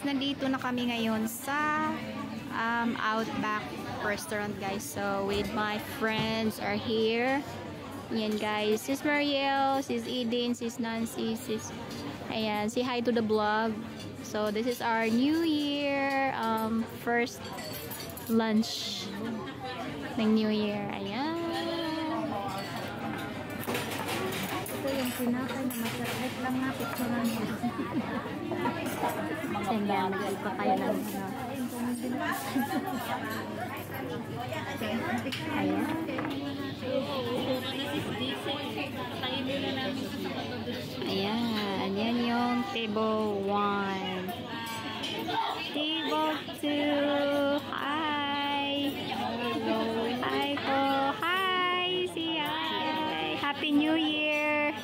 nandito na kami ngayon sa Outback restaurant, guys. So with my friends are here. Yan, guys. Sis Mariel, Sis Eden, Sis Nancy, Sis... Ayan, say hi to the vlog. So this is our New Year first lunch ng New Year. Ayan. Ito yung pinakay na masarap lang na picturean mo. Senda, nag-ipa kayo ng ano. Ayan. Ayan. Yan yung table 1. Table 2. Hi. Hi po. Hi. Say hi. Happy New Year.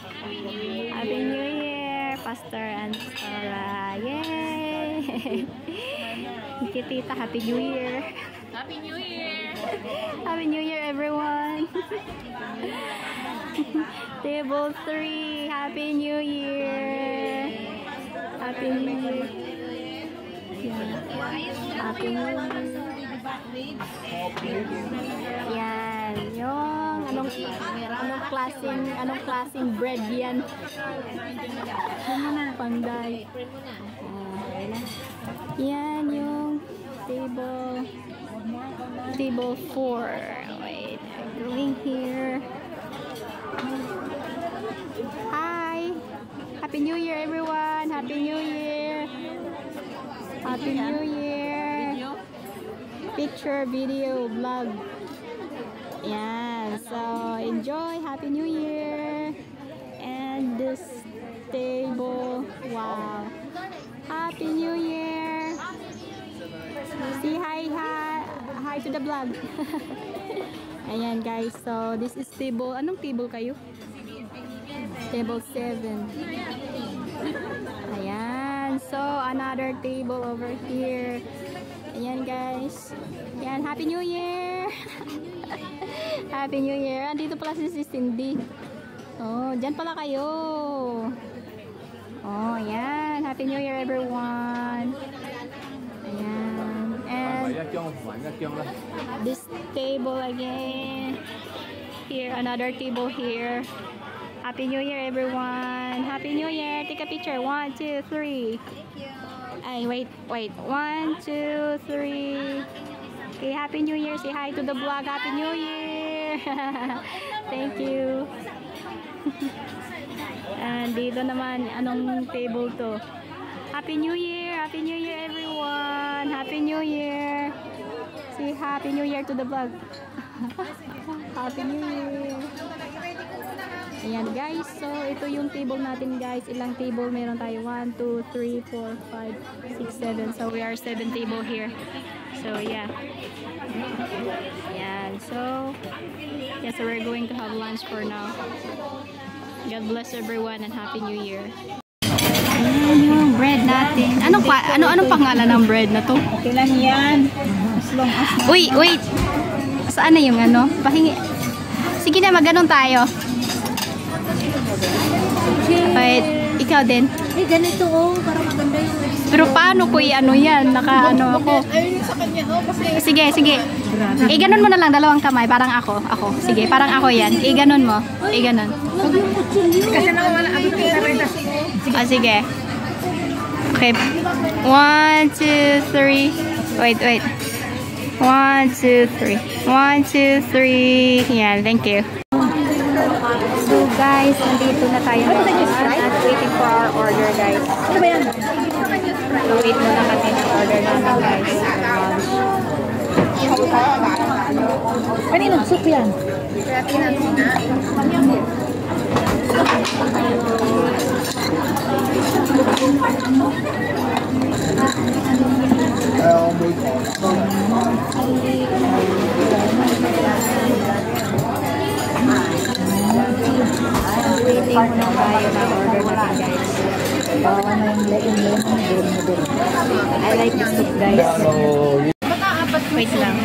Happy New Year. Pastor and Sarah. Yay. Tita, Happy New Year. Happy New Year! Happy New Year, everyone. Table 3. Happy New Year. Happy New Year. Yeah. Happy New Year. Yan. Yung anong klaseng bread yan? Panday. Yan yung table 4. Wait, I'm going here. Hi. Happy New Year, everyone. Happy New Year. Happy New Year. Picture, video, vlog. Yan. So, enjoy. Happy New Year. And this table. Wow. Happy New Year. Say hi to the vlog. Ayan, guys. So, this is table. Anong table kayo? Table 7. Ayan. So, another table over here. Ayan, guys. Ayan. Happy New Year. Happy New Year. Andito pala si Cindy. Oh, dyan pala kayo. Oh, ayan. Happy New Year, everyone. Ayan. And this table again. Here, another table here. Happy New Year, everyone. Happy New Year. Take a picture. 1, 2, 3. Ay, wait. 1, 2, 3. Okay, Happy New Year. Say hi to the vlog. Happy New Year. Thank you. And dito naman, anong table to? Happy New Year! Happy New Year, everyone! Happy New Year! Say Happy New Year to the vlog. Happy New Year! Ayan, guys. So, ito yung table natin, guys. Ilang table meron tayo? 1, 2, 3, 4, 5, 6, 7. So, we are 7 table here. So, yeah. Ayan. So, yeah, so we're going to have lunch for now. God bless everyone and Happy New Year. Ayan yung bread natin. Anong pangalan ng bread na to? Okay lang yan. As long as... Wait. Saan na yung ano? Pahingi. Sige na, mag-ganon tayo. Wait, ikaw din. Eh, ganito oh. Parang maganda yung... Pero paano ko i-ano yan? Naka-ano ako. Ayun sa kanya oh. Kasi... Sige. Ganon mo na lang, dalawang kamay. Parang ako. Sige, parang ako yan. Ganon mo. Ganon. Kasi nakawala ako ng sarita. Sige. Okay. 1, 2, 3. Wait. 1, 2, 3. 1, 2, 3. Yan, thank you. So guys, nandito na tayo at waiting for our order, guys. Ano ba yan? So wait muna kami ng order namin, guys. Kaninong soup yan? Waiting muna tayo na order natin, guys. I like this soup, guys. Wait lang.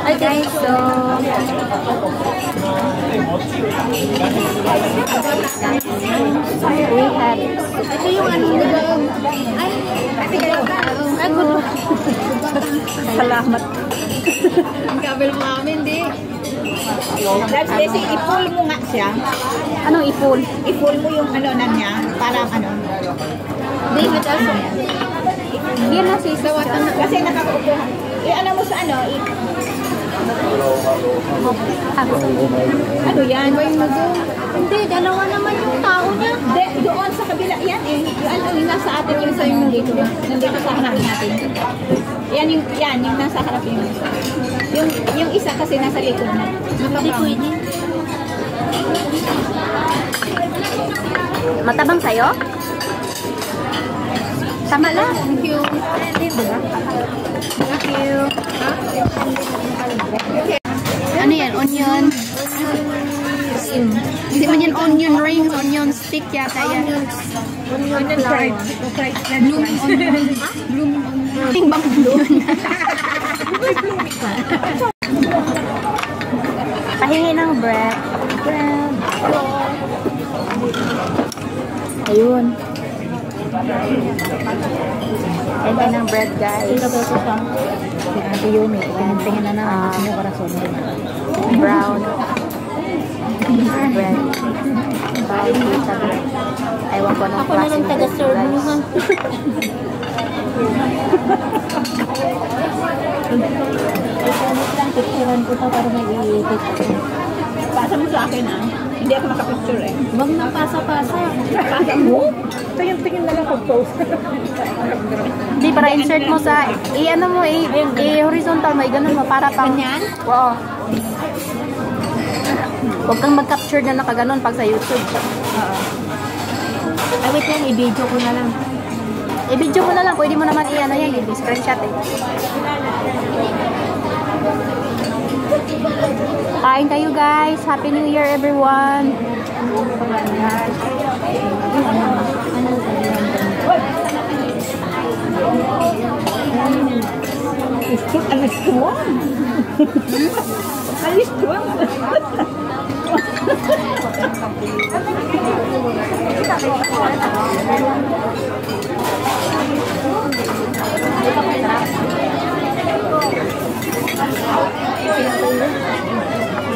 Guys, so we have Ito yung ano, salamat. ang kabel mo kami, hindi. That's kasi i-pull mo nga siya. Anong i-full? I-pull mo yung ano na niya, parang ano. David also. Yan na sis. Kasi nakakaupo. Ano mo sa ano, ano yan? Hindi, dalawa naman yung tao niya. Doon sa kabila, yan eh. Yung nasa atin yung sa yung dito. Nandito sa harap natin. Yan yung nasa harap yung isa. Yung isa kasi nasa likod na. Hindi pwede. Matabang sa'yo? Tama lang. Thank you. Thank you. Ano yan? Onion? Hindi man yan onion rings, onion stick yata yan. Onion fried. Bloom onion. Bloom onion. Ting bang bloom? Pahingi ng bread. Ayun. Pahingi ng bread, guys. Ate Yumi, tingin na naman yung karason. Brown bread. Ewan ko ng klase ng taga-serve mo, ha? Picturean ko pa para may i-picture. Pasa mo sa akin, ha? Hindi ako makapicture, eh. Huwag nang pasa-pasa. Pasa mo? Tingin na lang pag-post. Hindi, para insert mo sa, i-ano mo, i-horizontal mo, i-ganun mo, para pang... Ganyan? Oo. Huwag kang mag-capture na nakaganon pag sa YouTube. Oo. Ay, wait lang, i-video ko na lang. I-video mo na lang, pwede mo naman i-ano yan, i-screenshot eh. Kain kayo guys. Happy New Year everyone. Alis tuwang. Alis tuwang.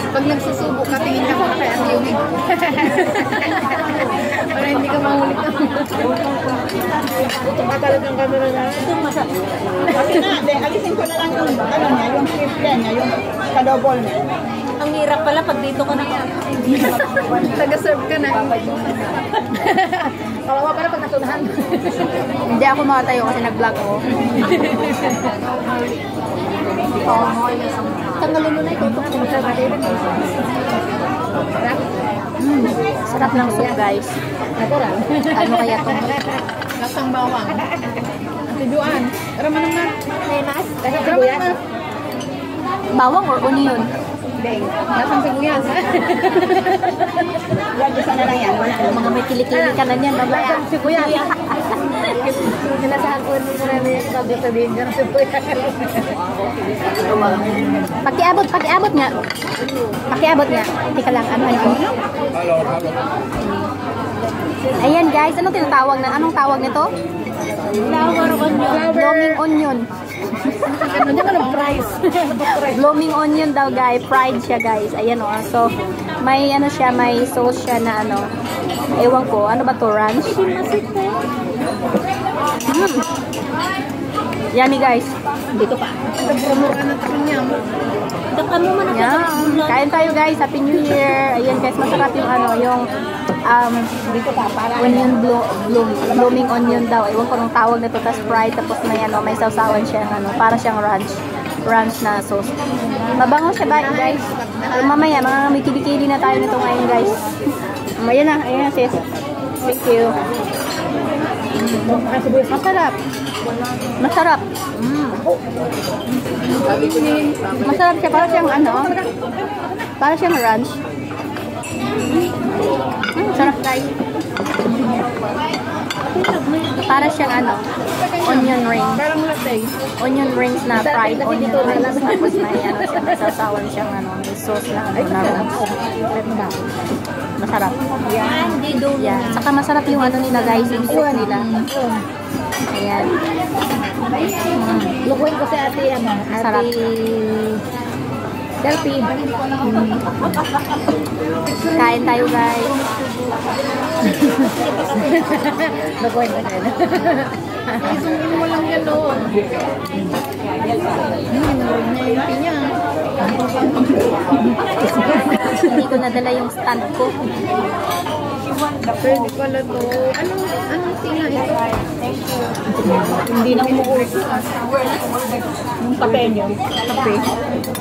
Pag nagsusubo ka, tingin ako na kay Ate Yumi. Para hindi ka mahulit na. Ito ka talagang camera na. Ito masarap. Kasi na, alisin ko na lang yung, ano niya, yung triple niya, yung kadouble niya. Ang hirap pala pag dito ka na. Taga-serve ka na. Kawawa pala pag natunahan. Hindi ako makatayo kasi nag-vlog ako. Tanggalin mo na ito. Sarap ng soup guys. Natural. Ano kaya ito? Lasang bawang. Tiduan. Pero manong na. Menas. Pero manong na. Bawang or onion? Lasang sibuyas. Yan, isa na lang yan. Mga may kilikili ka na niyan. Lasang sibuyas. Nilasahan ko rin mo na yung sabihin ka ng sibuyas. Pakiabot nga. Pakiabot nga. Teka lang, ano ito? Ayan guys, anong tinatawag na? Anong tawag nito? Flower onion. Blooming onion. Ano niya ka ng price? Blooming onion daw guys. Fried siya guys. Ayan o. So, may ano siya, may sauce siya na ano. Ewan ko, ano ba to? Ranch? Yummy guys. Dito pa. Nagpumura na takin niya. Dakan mo man kain tayo guys. Happy New Year. Ayan guys, masarap yung ano, yung Dito pa. Para onion blooming onion daw. Ewan ko nung tawag nito. Tapos fried. Tapos may ano, may sausawan siya ano, para siyang ranch na sauce. Mabango siya ba guys? So, mamaya, mga may kilikili na tayo nito ngayon guys. Ayan na sis. Thank you. Masarap. Masarap. Masarap siya. Para siyang ano. Para siyang ranch. Sarap guys. Para siyang ano, onion rings. Parang latte. Onion rings na fried onion rings. Tapos may ano siya, masasawan siyang ano, may sauce na ano na rings. Masarap. Yan, di doon. Yan. Saka masarap yung ano nila guys, yung soup nila. Ayan. Lukuin ko si ate, ano, Sarap. ate Delphi. Kain tayo guys. Lukuin ko siya. Isungin mo lang yan doon. Yung pinya. Hindi ko nadala yung stand ko. Pwede pala to. Anong tinga ito? Hindi na umuuso. Yung kape niyo. Kape.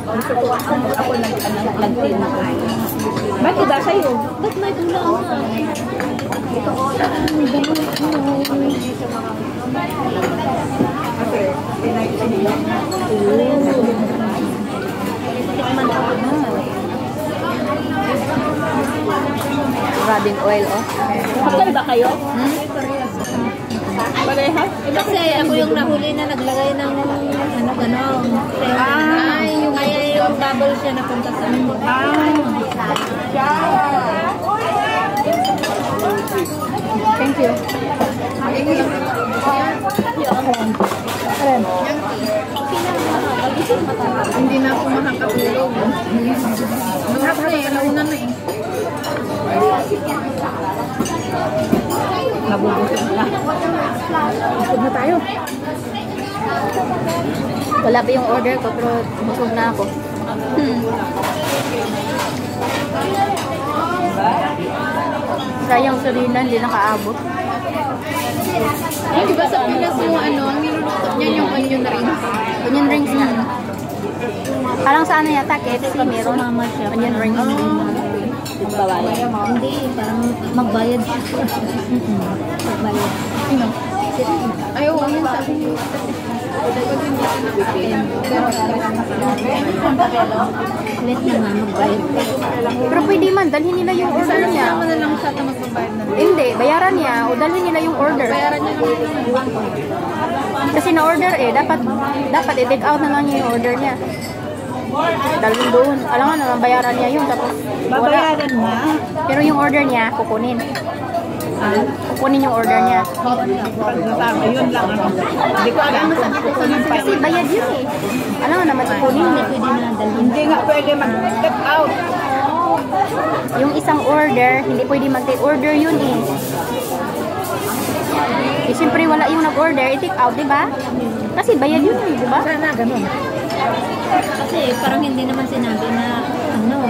Gusto ko ako nagtina ko. Ba't iba sa'yo? Ba't may tulang? Grabing oil, oh. Kapal ba kayo? Parehas? Kasi ako yung nahuli na naglagay ng ano-ganon. Ay, yung bubble siya napunta sa akin. Thank you. Hindi na ako makakatulog. Nauna na eh. Nabubusog na. Busog na tayo. Wala pa yung order ko pero busog na ako. Sayang sarina, hindi nakaabot. Ay, di ba sa Pinas yung ano, niluluto niya yung onion rings? Onion rings nga. Parang sa ano yata, KFC meron. Onion rings. Magbayad. Hindi, parang magbayad siya. Magbayad. Sino? Ay, oo, yun sabi niyo. Let na nga magbayad. Pero pwede man, dalhin nila yung order niya. Sama na lang siya na magbabayad na. Hindi, bayaran niya o dalhin nila yung order. Bayaran niya naman. Kasi na-order eh, dapat i-take out na lang niya yung order niya. Dalhin doon. Alam nga naman, bayaran niya yun. Tapos wala. Babayaran na. Pero yung order niya, kukunin. Kukunin yung order niya. Yun lang ano. Hindi ko alam sa Kasi bayad yun eh. Alam nga naman, kukunin. Hindi pwede na dalhin. Hindi nga pwede mag-take out. Yung isang order, hindi pwede mag-take order yun eh. Eh, siyempre wala yung nag-order, i-take out, di ba? Kasi bayad yun eh, di ba? Sana ganun. Kasi parang hindi naman sinabi na ano,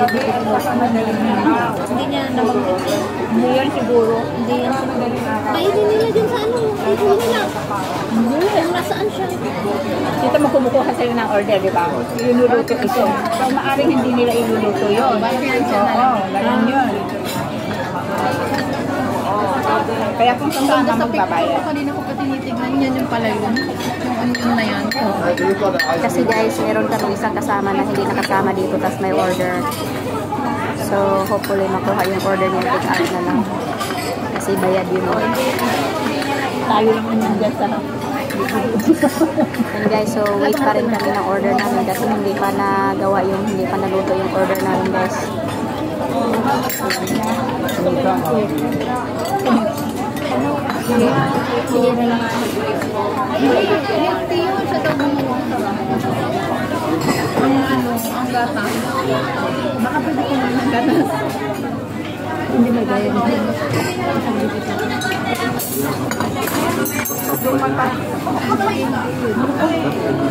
hindi niya nabanggit. Hindi yan siguro. Hindi yan siguro. Kainin nila dyan sa ano. Kainin nila. Kung nasaan siya. Dito mo kumukuha sa'yo ng order, di ba? Iluluto ito. So, maaring hindi nila iluluto yun. Oo, ganun yun. Kaya kung saan na magbabayad. Kanina ko pa tinitignan yan yung pala yun. Yung onion na yan. Kasi guys, meron kami isang kasama na hindi nakasama dito, tapos may order. So, hopefully makuha yung order niya, take out na lang. Kasi bayad yun. Tayo lang naman dyan sa And guys, so wait pa rin kami ng order namin kasi hindi pa nagawa yung, hindi pa naluto yung order namin guys. Sige na lang. Healthy yun sa tawag mo. Ang ano, ang gata. Baka pwede ko naman ang gata. Hindi may bayad na.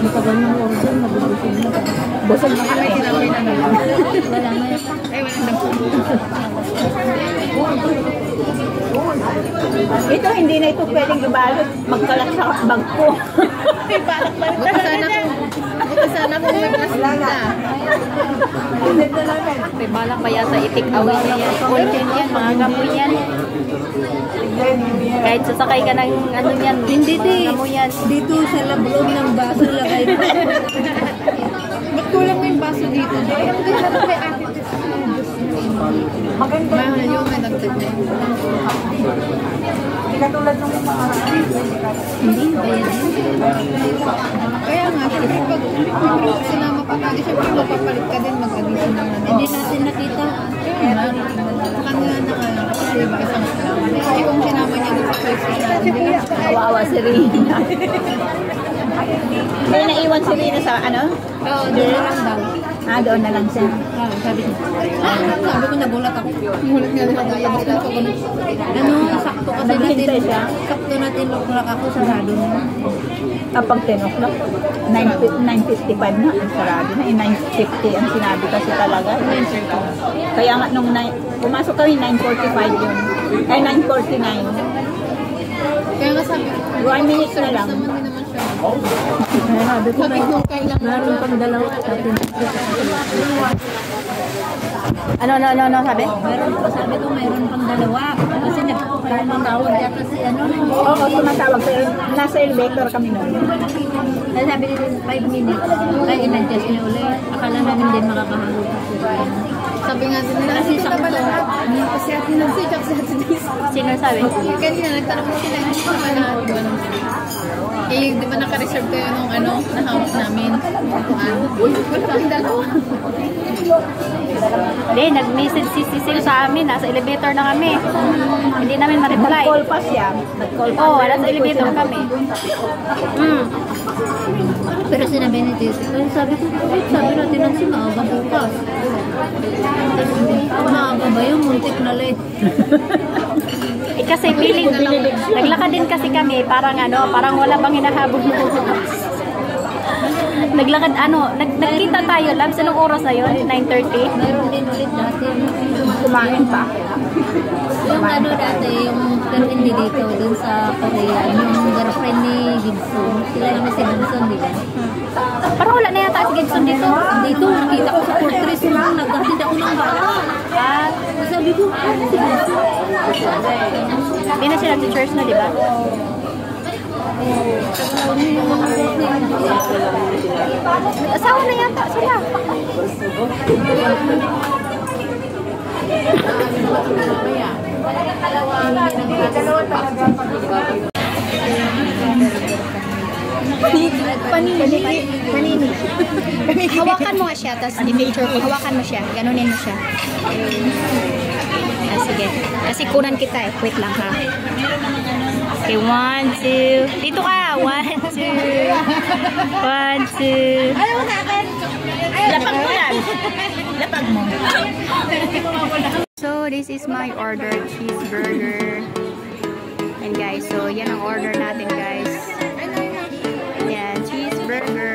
Matagal ng order, mabubusog na. Busog na kami. Tinawin na naman. Wala na. Ay, wala na po. Ito, hindi na ito pwedeng ibalot. Magkalat sa bag ko. Buti sana kung may plastic na. May balak pa yata i-take away niya yan. Content yan, mga gamoy yan. Kahit sasakay ka ng ano yan, Hindi, mga gamoy yan. Dito sa lablog ng baso lagay ko. Ba't kulang mo yung baso dito? Ay, ang ganda kay Ate Tess. Maganda. Mahal yun, may nagtip na yun. Hindi katulad ng mga Hindi, bayad yun. Kaya nga, syempre pag sinama pa kagi, syempre mapapalit ka din mag-additional na. Hindi natin nakita. Kaya nga, sa kanila na nga, kasi diba isang lang. Eh kung sinama niya dito sa isa, hindi na. Kawawa si Rina. May naiwan si Rina sa ano? Oo, doon lang daw. Ah, doon na lang siya. Sabi ko, nagulat ako. Nagulat nga din ako. Labas lang ako. Ano, sakto kasi Naghintay natin. siya? Sakto natin lukulak ako, sarado na. Kapag 10 o'clock, 9:55 na, ang sarado na. 9:50 ang sinabi kasi talaga. Kaya nga nung pumasok kami, 9:45 yun. Ay, 9:49. Kaya nga sabi ko, 1 minute na lang. naman din naman siya. Sabi ko, Sabi ko, kailang meron pang dalawa sa atin. Ano, sabi? Sabi ko, mayroon pang dalawa. Kasi nagpapatawag yata si ano. Oo, tumatawag. Pero nasa elevator kami noon. Kasi sabi nila 5 minutes. Ay, in-adjust niya ulit. Akala namin din makakahalo. Sabi nga din nila, kasi sakto. Kasi atin lang si Jack sa atin. Sino sabi? Kanina, nagtanong mo sila, hindi ko ba na eh, di ba naka-reserve kayo nung ano, nahawak namin? Wala kang dalawa. Hindi, nag-message si Cecil sa amin. Nasa elevator na kami. Hindi namin ma-reply. Nag-call pa siya. Nag-call pa. Oo, nasa elevator kami. Pero sinabi ni Tisi, kasi sabi ko, sabi natin lang si maaga bukas. Maaga ba yung muntik na late? Eh kasi feeling, naglakad din kasi kami, parang wala bang hinahabol mo. Naglakad, nagkita tayo, labs, anong oras na yun? 9:30? Mayroon din ulit dati. Kumain pa. Yung ano dati, yung hindi dito, dun sa Korea, yung girlfriend ni Gibson. Sila yung si Gibson, di ba? Parang wala na yata si Gibson dito. Dito, nakita ko sa fortress mo, naghatid ako ng bata. Ah, Sabi ko, ano si Gibson? hindi na sila teachers na, di ba? Asawa na yata sila. Panini. Hawakan mo nga siya, tapos i-picture ko. Hawakan mo siya. Ganunin mo siya. Ah, sige. Kasi kunan kita eh. Wait lang ha. Okay, 1, 2. Dito ka. 1, 2. 1, 2. Ayaw sa akin! Lapag mo yan. Lapag mo. So, this is my order. Cheeseburger. And guys, so yan ang order natin guys. Yan, cheeseburger.